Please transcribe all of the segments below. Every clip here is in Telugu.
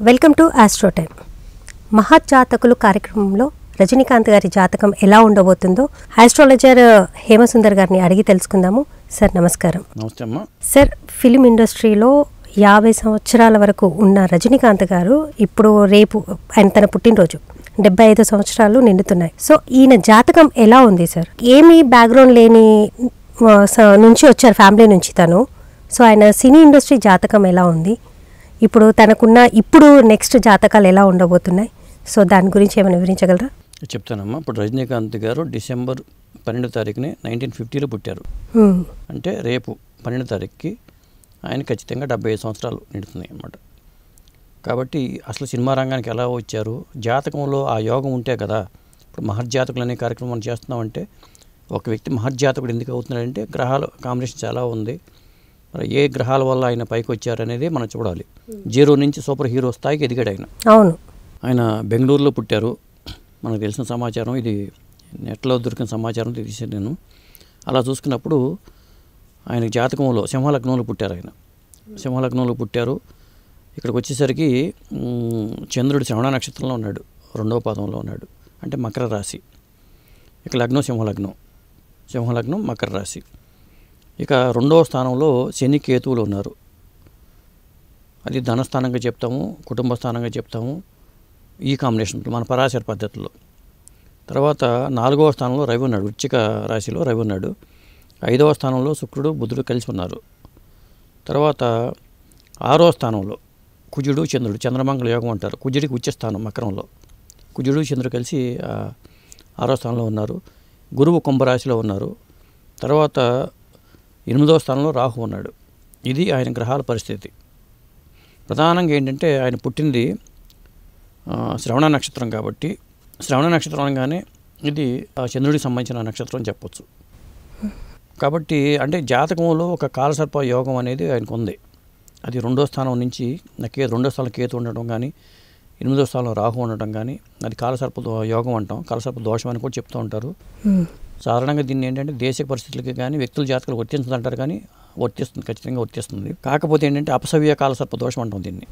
Welcome to astro time. మహజ్జాతకులు కార్యక్రమంలో రజనీకాంత్ గారి జాతకం ఎలా ఉండబోతుందో ఆస్ట్రాలజర్ హేమసుందర్ గారిని అడిగి తెలుసుకుందాము. సార్ నమస్కారం. నమస్తే అమ్మా. సార్, ఫిలిం ఇండస్ట్రీలో 50 సంవత్సరాల వరకు ఉన్న రజనీకాంత్ గారు ఇప్పుడు రేపు ఆయన తన పుట్టినరోజు 75 సంవత్సరాలు నిండుతున్నాయి. సో ఈయన జాతకం ఎలా ఉంది సార్? ఏమీ బ్యాక్గ్రౌండ్ లేని నుంచి వచ్చారు, ఫ్యామిలీ నుంచి తను. సో ఆయన సినీ ఇండస్ట్రీ జాతకం ఎలా ఉంది, ఇప్పుడు తనకున్న నెక్స్ట్ జాతకాలు ఎలా ఉండబోతున్నాయి, సో దాని గురించి ఏమైనా వివరించగలరా? చెప్తానమ్మా. ఇప్పుడు రజనీకాంత్ గారు డిసెంబర్ 12వ తారీఖుని 1950లో పుట్టారు. అంటే రేపు 12వ తారీఖుకి ఆయన ఖచ్చితంగా 75 సంవత్సరాలు నిండుతున్నాయి అన్నమాట. కాబట్టి అసలు సినిమా రంగానికి ఎలా వచ్చారు, జాతకంలో ఆ యోగం ఉంటే కదా. ఇప్పుడు మహర్జాతకులు అనే కార్యక్రమం మనం చేస్తున్నామంటే ఒక వ్యక్తి మహర్జాతకుడు ఎందుకు అవుతున్నాడంటే గ్రహాల కాంబినేషన్ చాలా ఉంది. మరి ఏ గ్రహాల వల్ల ఆయన పైకి వచ్చారనేది మనం చూడాలి. 0 నుంచి సూపర్ హీరో స్థాయికి ఎదిగాడు ఆయన. అవును. ఆయన బెంగళూరులో పుట్టారు. మనకు తెలిసిన సమాచారం, ఇది నెట్లో దొరికిన సమాచారం తీసాను నేను. అలా చూసుకున్నప్పుడు ఆయన జాతకంలో సింహలగ్నంలో పుట్టారు. ఆయన సింహలగ్నంలో పుట్టారు. ఇక్కడికి వచ్చేసరికి చంద్రుడు శ్రవణ నక్షత్రంలో ఉన్నాడు, 2వ పాదంలో ఉన్నాడు, అంటే మకర రాశి. ఇక లగ్నం సింహలగ్నం మకర రాశి. ఇక 2వ స్థానంలో శని కేతువులు ఉన్నారు. అది ధనస్థానంగా చెప్తాము, కుటుంబ స్థానంగా చెప్తాము, ఈ కాంబినేషన్ మన పరాశర పద్ధతిలో. తర్వాత 4వ స్థానంలో రవి ఉన్నాడు, వృశ్చిక రాశిలో రవి ఉన్నాడు. 5వ స్థానంలో శుక్రుడు బుధుడు కలిసి ఉన్నారు. తర్వాత 6వ స్థానంలో కుజుడు చంద్రుడు, చంద్రమంగళ యోగం అంటారు. కుజుడికి ఉచ్చ స్థానం మకరంలో, కుజుడు చంద్రుడు కలిసి 6వ స్థానంలో ఉన్నారు. గురువు కుంభరాశిలో ఉన్నారు. తర్వాత 8వ స్థానంలో రాహు ఉన్నాడు. ఇది ఆయన గ్రహాల పరిస్థితి. ప్రధానంగా ఏంటంటే ఆయన పుట్టింది శ్రవణ నక్షత్రం కాబట్టి, శ్రవణ నక్షత్రం అనగానే ఇది చంద్రుడికి సంబంధించిన నక్షత్రం అని చెప్పొచ్చు. కాబట్టి అంటే జాతకంలో ఒక కాలసర్ప యోగం అనేది ఆయనకు ఉంది. అది 2వ స్థానం నుంచి 2వ స్థానం కేతు ఉండటం కానీ, 8వ స్థానంలో రాహు ఉండటం కానీ, అది కాలసర్ప యోగం అంటాం, కాలసర్ప దోషం అని కూడా చెప్తూ ఉంటారు. సాధారణంగా దీన్ని ఏంటంటే దేశ పరిస్థితులకి కానీ వ్యక్తుల జాతకాలు వర్తించదు అంటారు, కానీ వర్తిస్తుంది, ఖచ్చితంగా వర్తిస్తుంది. కాకపోతే ఏంటంటే అపసవ్య కాలసర్ప దోషం అంటాం దీన్ని.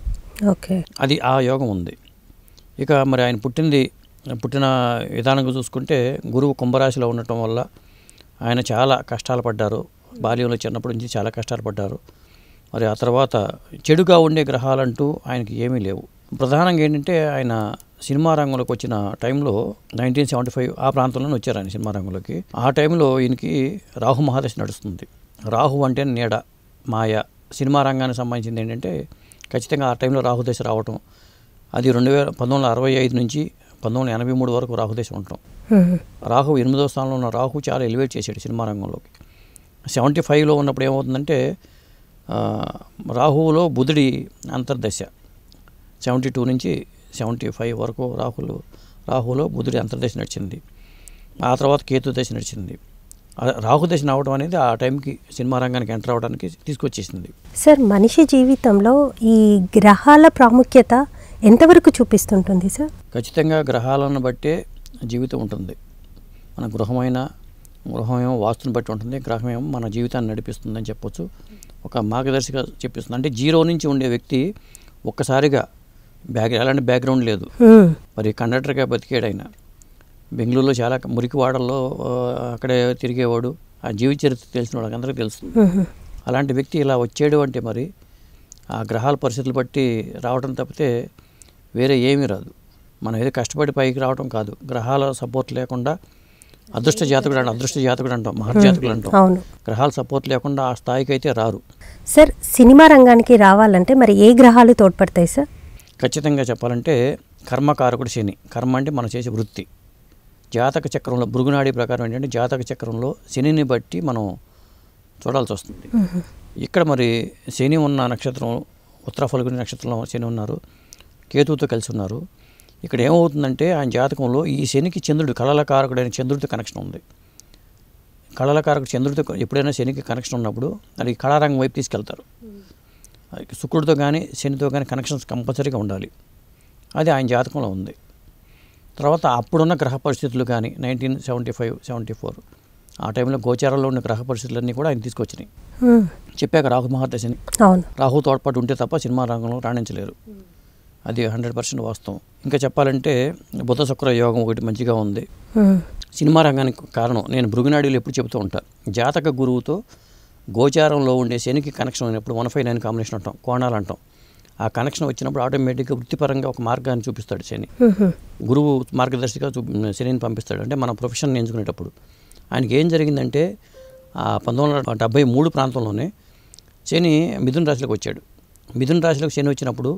ఓకే, అది ఆ యోగం ఉంది. ఇక మరి ఆయన పుట్టిన విధానంగా చూసుకుంటే గురువు కుంభరాశిలో ఉండటం వల్ల ఆయన చాలా కష్టాలు పడ్డారు. బాల్యంలో చిన్నప్పటి నుంచి చాలా కష్టాలు పడ్డారు. మరి ఆ తర్వాత చెడుగా ఉండే గ్రహాలంటూ ఆయనకి ఏమీ లేవు. ప్రధానంగా ఏంటంటే ఆయన సినిమా రంగంలోకి వచ్చిన టైంలో 1975 ఆ ప్రాంతంలోనే వచ్చారు ఆయన సినిమా రంగంలోకి. ఆ టైంలో ఈయనకి రాహు మహాదశ నడుస్తుంది. రాహు అంటే నీడ, మాయ. సినిమా రంగానికి సంబంధించింది ఏంటంటే ఖచ్చితంగా ఆ టైంలో రాహుదశ రావటం. అది 1965 నుంచి 1983 వరకు రాహుదశ ఉండటం. రాహు 8వ స్థానంలో ఉన్న రాహు చాలా ఎలివేట్ చేశాడు సినిమా రంగంలోకి. 75లో ఉన్నప్పుడు ఏమవుతుందంటే రాహువులో బుధుడి అంతర్దశ 72 నుంచి 75 వరకు రాహులో బుధుడి అంతర్దశ నడిచింది. ఆ తర్వాత కేతు దశ నడిచింది. రాహుదశ అవడం అనేది ఆ టైంకి సినిమా రంగానికి ఎంటర్ అవ్వడానికి తీసుకొచ్చేసింది. సార్, మనిషి జీవితంలో ఈ గ్రహాల ప్రాముఖ్యత ఎంతవరకు చూపిస్తుంటుంది సార్? ఖచ్చితంగా గ్రహాలను బట్టే జీవితం ఉంటుంది. మన గృహమేమో వాస్తుని బట్టి ఉంటుంది, గ్రహమేమో మన జీవితాన్ని నడిపిస్తుందని చెప్పొచ్చు. ఒక మార్గదర్శిగా చెప్పిస్తుంది. అంటే 0 నుంచి ఉండే వ్యక్తి ఒక్కసారిగా ఎలాంటి బ్యాక్గ్రౌండ్ లేదు, మరి కండక్టర్గా బతికాడు ఆయన. బెంగళూరులో చాలా మురికి వాడల్లో అక్కడే తిరిగేవాడు. ఆ జీవిత చరిత్ర తెలిసిన వాళ్ళకి అందరికీ తెలుస్తుంది. అలాంటి వ్యక్తి ఇలా వచ్చాడు అంటే మరి ఆ గ్రహాల పరిస్థితులు బట్టి రావడం తప్పితే వేరే ఏమీ రాదు. మనం ఏదో కష్టపడి పైకి రావడం కాదు. గ్రహాల సపోర్ట్ లేకుండా అదృష్ట జాతకుడు అంటాం, మహర్జాతకులు అంటాం. గ్రహాల సపోర్ట్ లేకుండా ఆ స్థాయికి అయితే రారు. సార్, సినిమా రంగానికి రావాలంటే మరి ఏ గ్రహాలు తోడ్పడతాయి సార్? ఖచ్చితంగా చెప్పాలంటే కర్మకారకుడు శని. కర్మ అంటే మనం చేసే వృత్తి. జాతక చక్రంలో భృగునాడి ప్రకారం ఏంటంటే జాతక చక్రంలో శనిని బట్టి మనం చూడాల్సి వస్తుంది. ఇక్కడ మరి శని ఉన్న నక్షత్రం ఉత్తర ఫల్గుని నక్షత్రంలో శని ఉన్నారు, కేతువుతో కలిసి ఉన్నారు. ఇక్కడ ఏమవుతుందంటే ఆయన జాతకంలో ఈ శనికి చంద్రుడు, కళలకారకుడైన చంద్రుడితో కనెక్షన్ ఉంది. కళలకారకుడు చంద్రుడితో ఎప్పుడైనా శనికి కనెక్షన్ ఉన్నప్పుడు అది కళారంగం వైపు తీసుకెళ్తారు. శుక్రుడితో కానీ శనితో కానీ కనెక్షన్స్ కంపల్సరీగా ఉండాలి. అది ఆయన జాతకంలో ఉంది. తర్వాత అప్పుడున్న గ్రహ పరిస్థితులు కానీ 1975-74 ఆ టైంలో గోచారంలో ఉన్న గ్రహ పరిస్థితులన్నీ కూడా ఆయన తీసుకొచ్చినాయి. చెప్పాక రాహు మహాదశని, రాహు తోడ్పాటు ఉంటే తప్ప సినిమా రంగంలో రాణించలేరు. అది 100% వాస్తవం. ఇంకా చెప్పాలంటే బుధ శుక్ర యోగం ఒకటి మంచిగా ఉంది. సినిమా రంగానికి కారణం నేను భృగునాడిలో ఎప్పుడు చెబుతూ ఉంటాను, జాతక గురువుతో గోచారంలో ఉండే శనికి కనెక్షన్ అయినప్పుడు 159 కాంబినేషన్ అంటాం, కోణాలు అంటాం. ఆ కనెక్షన్ వచ్చినప్పుడు ఆటోమేటిక్గా వృత్తిపరంగా ఒక మార్గాన్ని చూపిస్తాడు శని. గురువు మార్గదర్శిగా శనిని పంపిస్తాడు. అంటే మన ప్రొఫెషన్ ఎంచుకునేటప్పుడు ఆయనకి ఏం జరిగిందంటే 1973 ప్రాంతంలోనే శని మిథున రాశిలోకి వచ్చాడు. మిథున రాశిలోకి శని వచ్చినప్పుడు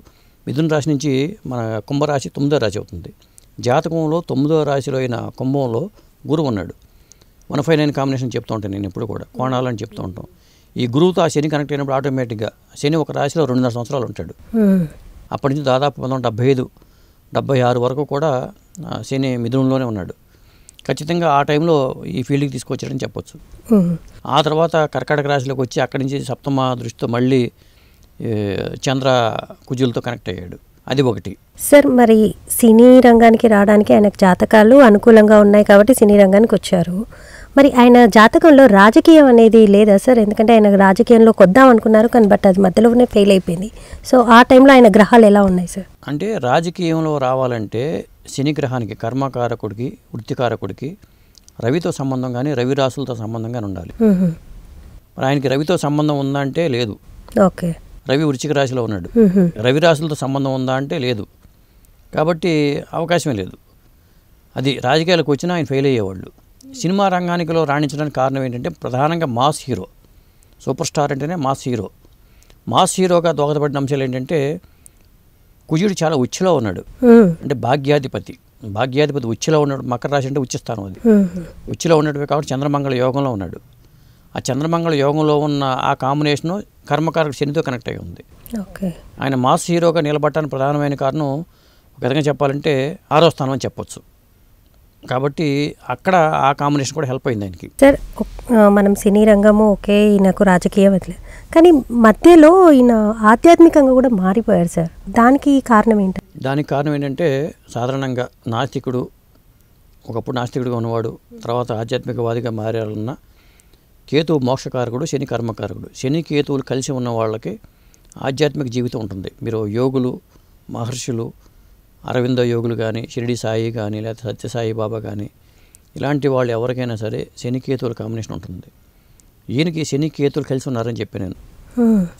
మిథున రాశి నుంచి మన కుంభరాశి 9వ రాశి అవుతుంది. జాతకంలో 9వ రాశిలో అయిన కుంభంలో గురువు ఉన్నాడు. 159 కాంబినేషన్ చెప్తూ ఉంటాను నేను ఎప్పుడు కూడా, కోణాలని చెప్తూ ఉంటాం. ఈ గురువుతో ఆ శని కనెక్ట్ అయినప్పుడు ఆటోమేటిక్గా శని ఒక రాశిలో 2.5 సంవత్సరాలు ఉంటాడు. అప్పటి నుంచి దాదాపు 1975-76 వరకు కూడా శని మిథునంలోనే ఉన్నాడు. ఖచ్చితంగా ఆ టైంలో ఈ ఫీల్డ్కి తీసుకొచ్చాడని చెప్పొచ్చు. ఆ తర్వాత కర్కాటక రాశిలోకి వచ్చి అక్కడి నుంచి సప్తమ దృష్టితో మళ్ళీ చంద్ర కుజులతో కనెక్ట్ అయ్యాడు. అది ఒకటి. సార్, మరి సినీ రంగానికి రావడానికి ఆయనకు జాతకాలు అనుకూలంగా ఉన్నాయి కాబట్టి సినీ రంగానికి వచ్చారు. మరి ఆయన జాతకంలో రాజకీయం అనేది లేదా సార్? ఎందుకంటే ఆయన రాజకీయంలో కొద్దాం అనుకున్నారు కానీ బట్ అది మధ్యలోనే ఫెయిల్ అయిపోయింది. సో ఆ టైంలో ఆయన గ్రహాలు ఎలా ఉన్నాయి సార్? అంటే రాజకీయంలో రావాలంటే శని గ్రహానికి కర్మకారకుడికి వృత్తికారకుడికి రవితో సంబంధం కానీ రవి రాశులతో సంబంధం కానీ ఉండాలి. మరి ఆయనకి రవితో సంబంధం ఉందా అంటే లేదు. ఓకే. రవి వృశ్చిక రాశిలో ఉన్నాడు. రవి రాశులతో సంబంధం ఉందా అంటే లేదు. కాబట్టి అవకాశమే లేదు. అది రాజకీయాలకు వచ్చినా ఆయన ఫెయిల్ అయ్యేవాళ్ళు. సినిమా రంగానికిలో రాణించడానికి కారణం ఏంటంటే ప్రధానంగా మాస్ హీరో. సూపర్ స్టార్ అంటేనే మాస్ హీరో. మాస్ హీరోగా దోహదపడిన అంశాలు ఏంటంటే కుజుడు చాలా ఉచ్చులో ఉన్నాడు. అంటే భాగ్యాధిపతి ఉచ్చులో ఉన్నాడు. మకర రాశి అంటే ఉచ్చస్థానం, అది ఉచ్చులో ఉన్నట్టు కాబట్టి చంద్రమంగళ యోగంలో ఉన్నాడు. ఆ చంద్రమంగళ యోగంలో ఉన్న ఆ కాంబినేషను కర్మకారకుడు శనితో కనెక్ట్ అయి ఉంది. ఆయన మాస్ హీరోగా నిలబడటానికి ప్రధానమైన కారణం ఒక విధంగా చెప్పాలంటే 6వ స్థానం అని చెప్పొచ్చు. కాబట్టి అక్కడ ఆ కాంబినేషన్ కూడా హెల్ప్ అయింది ఆయనకి. సార్, మనం సినీ రంగము ఓకే, ఈయనకు రాజకీయం వదిలే, కానీ మధ్యలో ఈయన ఆధ్యాత్మికంగా కూడా మారిపోయారు సార్. దానికి కారణం ఏంటి? దానికి కారణం ఏంటంటే సాధారణంగా నాస్తికుడు, ఒకప్పుడు నాస్తికుడిగా ఉన్నవాడు తర్వాత ఆధ్యాత్మికవాదిగా మారాలన్న కేతువు మోక్షకారకుడు, శని కర్మకారకుడు. శని కేతువులు కలిసి ఉన్న వాళ్ళకి ఆధ్యాత్మిక జీవితం ఉంటుంది. మీరు యోగులు, మహర్షులు, అరవింద యోగులు కానీ, షిరిడి సాయి కానీ, లేకపోతే సత్యసాయి బాబా కానీ, ఇలాంటి వాళ్ళు ఎవరికైనా సరే శని కేతువుల కాంబినేషన్ ఉంటుంది. ఈయనకి శని కేతువులు కలిసి ఉన్నారని చెప్పాను నేను.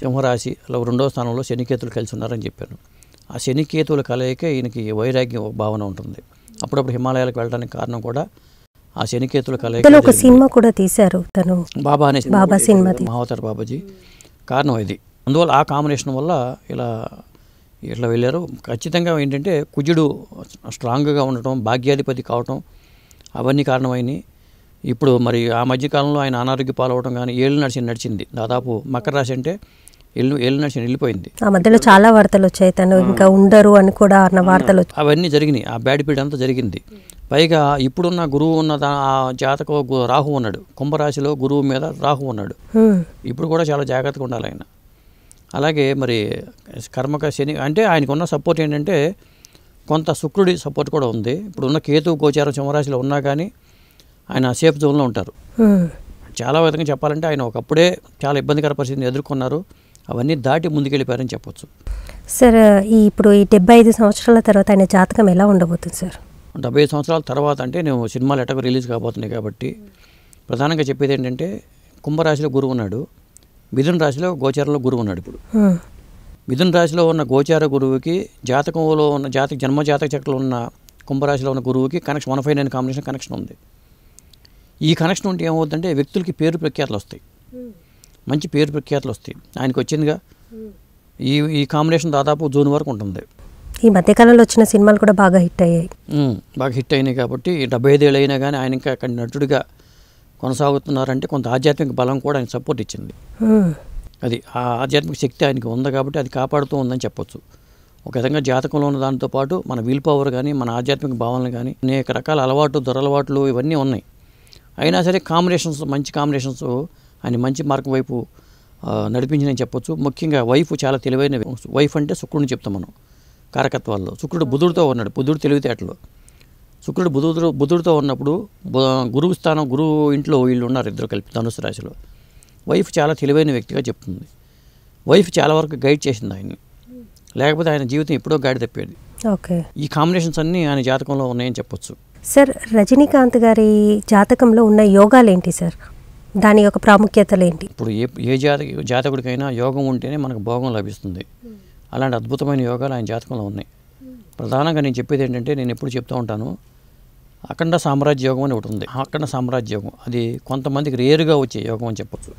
సింహరాశి అలా 2వ స్థానంలో శని కేతువులు కలిసి ఉన్నారని చెప్పాను. ఆ శని కేతువుల కలయికే ఈయనకి వైరాగ్యం భావన ఉంటుంది. అప్పుడప్పుడు హిమాలయాలకు వెళ్ళడానికి కారణం కూడా ఆ శనికేతుల కలయిక. ఒక సినిమా కూడా తీశారు తను, బాబా అనే సినిమా, మహావతార్ బాబాజీ. కారణం ఇది. అందువల్ల ఆ కాంబినేషన్ వల్ల ఇట్లా వెళ్ళారు. ఖచ్చితంగా ఏంటంటే కుజుడు స్ట్రాంగ్గా ఉండటం, భాగ్యాధిపతి కావటం, అవన్నీ కారణమైనవి. ఇప్పుడు మరి ఆ మధ్యకాలంలో ఆయన అనారోగ్య పాలవడం కానీ ఏళ్ళు నడిచింది. దాదాపు మకర రాశి అంటే ఏళ్ళు నడిచి వెళ్ళిపోయింది. ఆ మధ్యలో చాలా వార్తలు వచ్చాయి, తను ఇంకా ఉండరు అని కూడా అన్న వార్తలు. అవన్నీ జరిగినాయి. ఆ బ్యాడ్ పీరియడ్ అంతా జరిగింది. పైగా ఇప్పుడున్న గురువు ఉన్న ఆ జాతక రాహు ఉన్నాడు. కుంభరాశిలో గురువు మీద రాహు ఉన్నాడు. ఇప్పుడు కూడా చాలా జాగ్రత్తగా ఉండాలి ఆయన. అలాగే మరి కర్మక శని అంటే ఆయనకు ఉన్న సపోర్ట్ ఏంటంటే కొంత శుక్రుడి సపోర్ట్ కూడా ఉంది. ఇప్పుడు ఉన్న కేతు గోచారం సింహరాశిలో ఉన్నా కానీ ఆయన సేఫ్ జోన్లో ఉంటారు. చాలా విధంగా చెప్పాలంటే ఆయన ఒకప్పుడే చాలా ఇబ్బందికర పరిస్థితిని ఎదుర్కొన్నారు. అవన్నీ దాటి ముందుకెళ్ళిపోయారని చెప్పొచ్చు. సార్, ఇప్పుడు ఈ 75 సంవత్సరాల తర్వాత ఆయన జాతకం ఎలా ఉండబోతుంది సార్? 75 సంవత్సరాల తర్వాత అంటే నేను సినిమాలు ఎట్టకు రిలీజ్ కాబోతున్నాయి కాబట్టి ప్రధానంగా చెప్పేది ఏంటంటే కుంభరాశిలో గురువు ఉన్నాడు, మిథున రాశిలో గోచారంలో గురువు ఉన్నాడు. ఇప్పుడు మిథున రాశిలో ఉన్న గోచార గురువుకి జాతకంలో ఉన్న జన్మ జాతక చక్రంలో ఉన్న కుంభరాశిలో ఉన్న గురువుకి కనెక్షన్ 159 కాంబినేషన్ కనెక్షన్ ఉంది. ఈ కనెక్షన్ ఉంటే ఏమవుతుందంటే వ్యక్తులకి పేరు ప్రఖ్యాతులు వస్తాయి, మంచి పేరు ప్రఖ్యాతులు వస్తాయి. ఆయనకు వచ్చిందిగా ఈ కాంబినేషన్ దాదాపు జూన్ వరకు ఉంటుంది. ఈ మధ్యకాలంలో వచ్చిన సినిమాలు కూడా బాగా హిట్ అయ్యాయి. బాగా హిట్ అయినాయి కాబట్టి 75 ఏళ్ళు అయినా కానీ ఆయన ఇంకా అక్కడ నటుడిగా కొనసాగుతున్నారంటే కొంత ఆధ్యాత్మిక బలం కూడా ఆయన సపోర్ట్ ఇచ్చింది. అది ఆ ఆధ్యాత్మిక శక్తి ఆయనకి ఉంది కాబట్టి అది కాపాడుతూ ఉందని చెప్పొచ్చు. ఒక విధంగా జాతకంలో ఉన్న దాంతో పాటు మన విల్ పవర్ కానీ మన ఆధ్యాత్మిక భావనలు కానీ అనేక రకాల అలవాటు దురలవాట్లు ఇవన్నీ ఉన్నాయి. అయినా సరే మంచి కాంబినేషన్స్ ఆయన మంచి మార్గం వైపు నడిపించిందని చెప్పొచ్చు. ముఖ్యంగా వైఫ్ చాలా తెలివైన వైఫ్ అంటే శుక్రుడిని చెప్తాం మనం కారకత్వాల్లో. శుక్రుడు బుధుడితో ఉన్నాడు, బుధుడు తెలివితేటలు. శుక్రుడు బుధుడితో ఉన్నప్పుడు గురువు స్థానం, గురువు ఇంట్లో వీళ్ళు ఉన్నారు ఇద్దరు కలిపి ధనుసు రాశిలో. వైఫ్ చాలా తెలివైన వ్యక్తిగా చెప్తుంది. వైఫ్ చాలా వరకు గైడ్ చేసింది ఆయన్ని. లేకపోతే ఆయన జీవితం ఎప్పుడో గాడి తప్పేది. ఓకే. ఈ కాంబినేషన్స్ అన్నీ ఆయన జాతకంలో ఉన్నాయని చెప్పొచ్చు. సార్, రజనీకాంత్ గారి జాతకంలో ఉన్న యోగాలు ఏంటి సార్? దాని యొక్క ప్రాముఖ్యతలు ఏంటి? ఇప్పుడు ఏ జాతకుడికైనా యోగం ఉంటేనే మనకు భోగం లభిస్తుంది. అలాంటి అద్భుతమైన యోగాలు ఆయన జాతకంలో ఉన్నాయి. ప్రధానంగా నేను చెప్పేది ఏంటంటే, నేను ఎప్పుడు చెప్తూ ఉంటాను, అఖండ సామ్రాజ్య యోగం అని ఒకటి ఉంది. అఖండ సామ్రాజ్య యోగం అది కొంతమందికి రేరుగా వచ్చే యోగం అని చెప్పొచ్చు.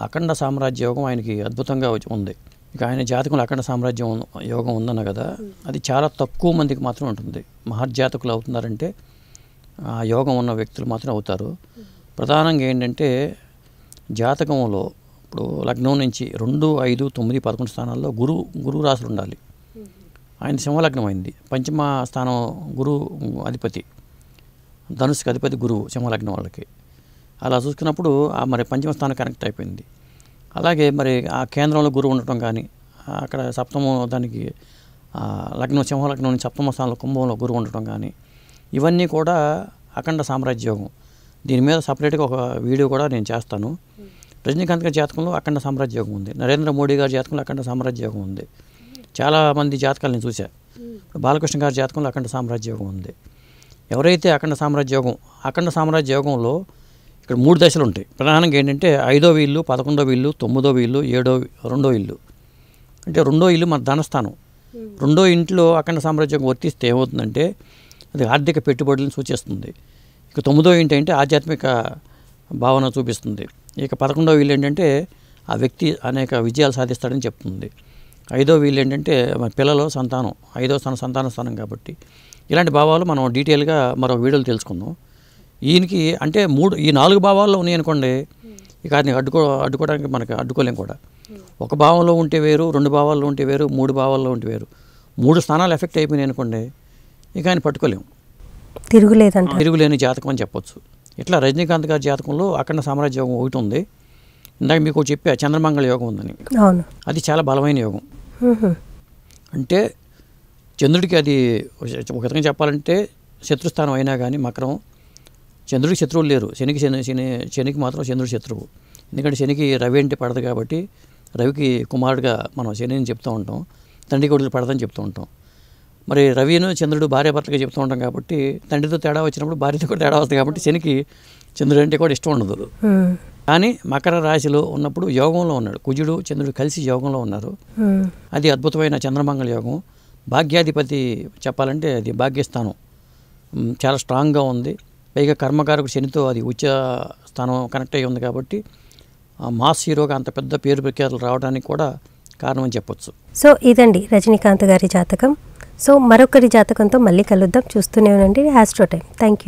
అఖండ సామ్రాజ్య యోగం ఆయనకి అద్భుతంగా ఉంది. ఇక ఆయన జాతకంలో అఖండ సామ్రాజ్యం యోగం ఉందన్న కదా, అది చాలా తక్కువ మందికి మాత్రం ఉంటుంది. మహర్జాతకులు అవుతున్నారంటే ఆ యోగం ఉన్న వ్యక్తులు మాత్రం అవుతారు. ప్రధానంగా ఏంటంటే, జాతకంలో ఇప్పుడు లగ్నం నుంచి 2, 5, 9, 11 స్థానాల్లో గురు రాశులు ఉండాలి. ఆయన సింహలగ్నం అయింది. పంచమ స్థానం గురువు అధిపతి, ధనుసుకి అధిపతి గురువు సింహలగ్నం వాళ్ళకి. అలా చూసుకున్నప్పుడు మరి పంచమ స్థానం కనెక్ట్ అయిపోయింది. అలాగే మరి ఆ కేంద్రంలో గురువు ఉండటం కానీ, అక్కడ సప్తమం దానికి లగ్నం సింహలగ్నం నుంచి సప్తమ స్థానంలో కుంభంలో గురువు ఉండటం కానీ, ఇవన్నీ కూడా అఖండ సామ్రాజ్య యోగం. దీని మీద సపరేట్గా ఒక వీడియో కూడా నేను చేస్తాను. రజనీకాంత్ గారి జాతకంలో అఖండ సామ్రాజ్య యోగం ఉంది. నరేంద్ర మోడీ గారి జాతకంలో అఖండ సామ్రాజ్య యోగం ఉంది. చాలామంది జాతకాలు నేను చూశాను. బాలకృష్ణ గారి జాతకంలో అఖండ సామ్రాజ్య యోగం ఉంది. ఎవరైతే అఖండ సామ్రాజ్య యోగంలో ఇక్కడ 3 దశలు ఉంటాయి. ప్రధానంగా ఏంటంటే 5వ ఇల్లు, 11వ ఇల్లు, 9వ ఇల్లు, 2వ ఇల్లు. అంటే 2వ ఇల్లు మన ధనస్థానం. 2వ ఇంట్లో అఖండ సామ్రాజ్య యోగం వర్తిస్తే ఏమవుతుందంటే, అది ఆర్థిక పెట్టుబడులను సూచిస్తుంది. ఇక 9వ ఇంటి అంటే ఆధ్యాత్మిక భావన చూపిస్తుంది. ఇక 11వ ఇల్లు ఏంటంటే ఆ వ్యక్తి అనేక విజయాలు సాధిస్తాడని చెప్తుంది. 5వ ఇల్లు ఏంటంటే మన పిల్లలు, సంతానం. 5వ స్థానం సంతాన స్థానం కాబట్టి ఇలాంటి భావాలు మనం డీటెయిల్గా మరో వీడియోలు తెలుసుకుందాం. ఈయనకి అంటే ఈ 4 భావాల్లో ఉన్నాయనుకోండి, ఇక అది అడ్డుకోవడానికి మనకి అడ్డుకోలేం కూడా. ఒక భావంలో ఉంటే వేరు, 2 భావాల్లో ఉంటే వేరు, 3 భావాల్లో ఉంటే వేరు. 3 స్థానాలు ఎఫెక్ట్ అయిపోయినాయి అనుకోండి, ఇక ఆయన పట్టుకోలేము. తిరుగులేని జాతకం అని చెప్పొచ్చు. ఇట్లా రజనీకాంత్ గారి జాతకంలో అఖండ సామ్రాజ్య యోగం ఒకటి ఉంది. ఇందాక మీకు చెప్పా చంద్రమంగళ యోగం ఉందని. అది చాలా బలమైన యోగం. అంటే చంద్రుడికి అది ఒక విధంగా చెప్పాలంటే శత్రుస్థానం అయినా కానీ మకరం, చంద్రుడికి శత్రువులు లేరు. శనికి మాత్రం చంద్రుడి శత్రువు. ఎందుకంటే శనికి రవి అంటే పడదు కాబట్టి, రవికి కుమారుడిగా మనం శనిని చెప్తూ ఉంటాం, తండ్రి కొడుకులు పడదని చెప్తూ ఉంటాం. మరి రవిను చంద్రుడు భార్యాభర్తగా చెప్తూ ఉంటాం కాబట్టి, తండ్రితో తేడా వచ్చినప్పుడు భార్యతో కూడా తేడా వస్తుంది కాబట్టి శనికి చంద్రుడు అంటే కూడా ఇష్టం ఉండదు. కానీ మకర రాశిలో ఉన్నప్పుడు యోగంలో ఉన్నాడు. కుజుడు చంద్రుడు కలిసి యోగంలో ఉన్నారు. అది అద్భుతమైన చంద్రమంగళ యోగం. భాగ్యాధిపతి చెప్పాలంటే అది భాగ్యస్థానం చాలా స్ట్రాంగ్గా ఉంది. పైగా కర్మకారకు శనితో అది ఉచ్చ స్థానం కనెక్ట్ అయ్యి ఉంది కాబట్టి మాస్ హీరోగా అంత పెద్ద పేరు ప్రఖ్యాతులు రావడానికి కూడా కారణం అని చెప్పొచ్చు. సో ఇదండి రజనీకాంత్ గారి జాతకం. సో మరొకరి జాతకంతో మళ్ళీ కలుద్దాం. చూస్తూనే ఉండండి ఆస్ట్రో టైం. Thank you.